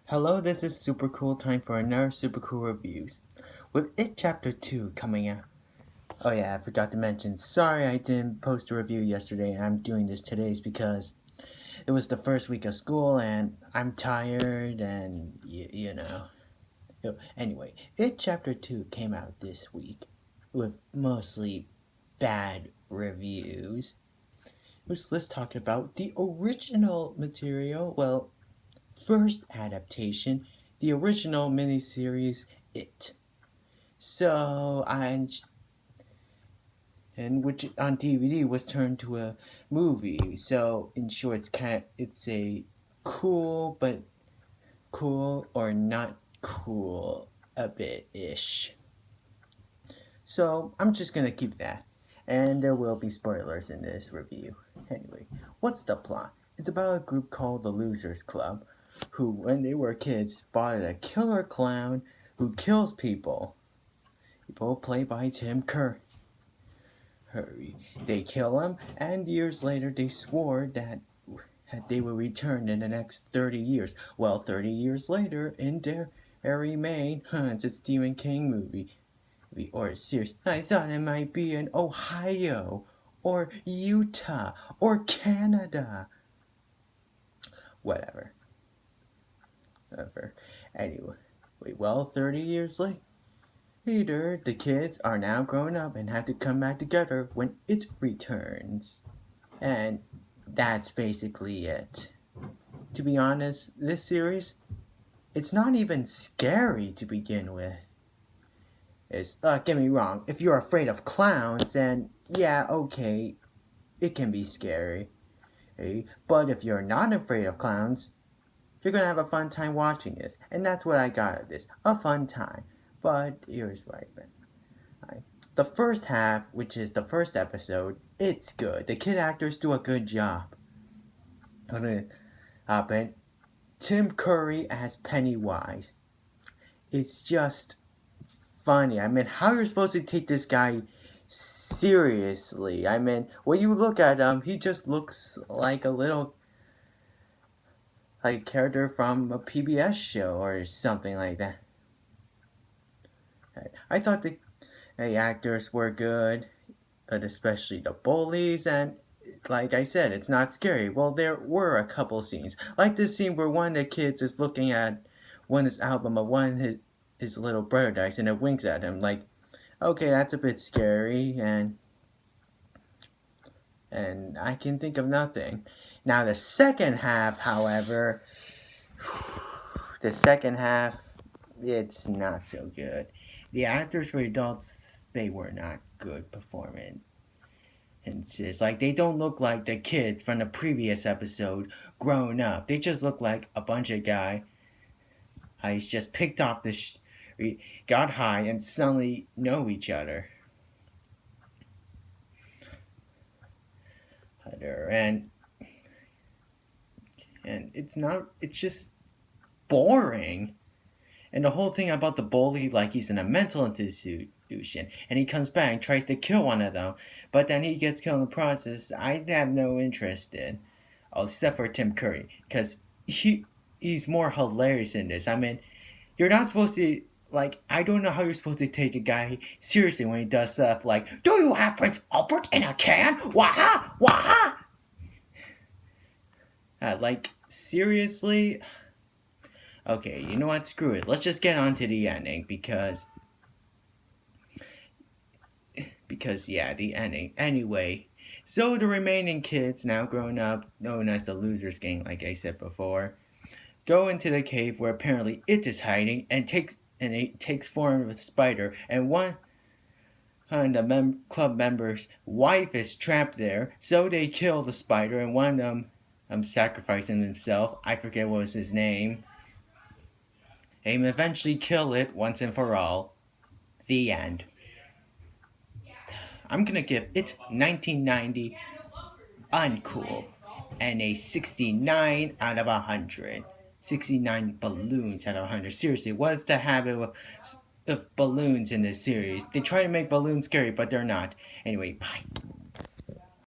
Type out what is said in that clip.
Hello, this is super cool time for another super cool reviews. With It Chapter 2 coming out. Oh yeah, I forgot to mention. Sorry I didn't post a review yesterday. I'm doing this today because it was the first week of school and I'm tired and you know. Anyway, It Chapter 2 came out this week with mostly bad reviews. Let's talk about the original material. Well, first adaptation, the original miniseries It. So and which on DVD was turned to a movie. So in short, it's a cool or not cool a bit ish. So I'm just gonna keep that, and there will be spoilers in this review. Anyway, what's the plot? It's about a group called the Losers Club, who, when they were kids, spotted a killer clown who kills people. People played by Tim Curry. They kill him, and years later they swore that they will return in the next 30 years. Well, 30 years later, in Derry, Maine, it's a Stephen King movie or series. I thought it might be in Ohio or Utah or Canada. Whatever. Anyway, well, 30 years later, the kids are now grown up and have to come back together when it returns. And that's basically it. To be honest, this series, it's not even scary to begin with. Get me wrong, if you're afraid of clowns, then yeah, okay, it can be scary. But if you're not afraid of clowns, you're gonna have a fun time watching this. And that's what I got of this, a fun time. But here's what I meant. The first half, which is the first episode, it's good. The kid actors do a good job. But Tim Curry as Pennywise, it's just funny. I mean, how you're supposed to take this guy seriously? I mean, when you look at him, he just looks like a little character from a PBS show or something like that. I thought the actors were good, but especially the bullies, and like I said, it's not scary. Well, there were a couple scenes, like this scene where one of the kids is looking at his album of his little brother dies, and it winks at him. Like, okay, that's a bit scary, and I can think of nothing. Now the second half, however, it's not so good. The actors for adults, they were not good performing. It's like they don't look like the kids from the previous episode grown up. They just look like a bunch of guys just picked off the got high and suddenly know each other. And it's just boring. And the whole thing about the bully, like he's in a mental institution, and he comes back and tries to kill one of them, but then he gets killed in the process. I have no interest in, except for Tim Curry, because he's more hilarious in this. I mean, you're not supposed to, I don't know how you're supposed to take a guy seriously when he does stuff like, "Do you have Prince Albert in a can? Waha waha." Seriously. Okay, you know what? Screw it. Let's just get on to the ending because yeah, the ending. Anyway, so the remaining kids, now grown up, known as the Losers Gang, like I said before, go into the cave where apparently it is hiding and it takes form of a spider, and one of the club members' wife is trapped there, so they kill the spider, and one of them sacrificing himself. I forget what was his name. And eventually kill it once and for all. The end. I'm gonna give it 1990 uncool and a 69 out of 100. 69 balloons out of 100. Seriously, what is the habit of balloons in this series? They try to make balloons scary, but they're not. Anyway, bye.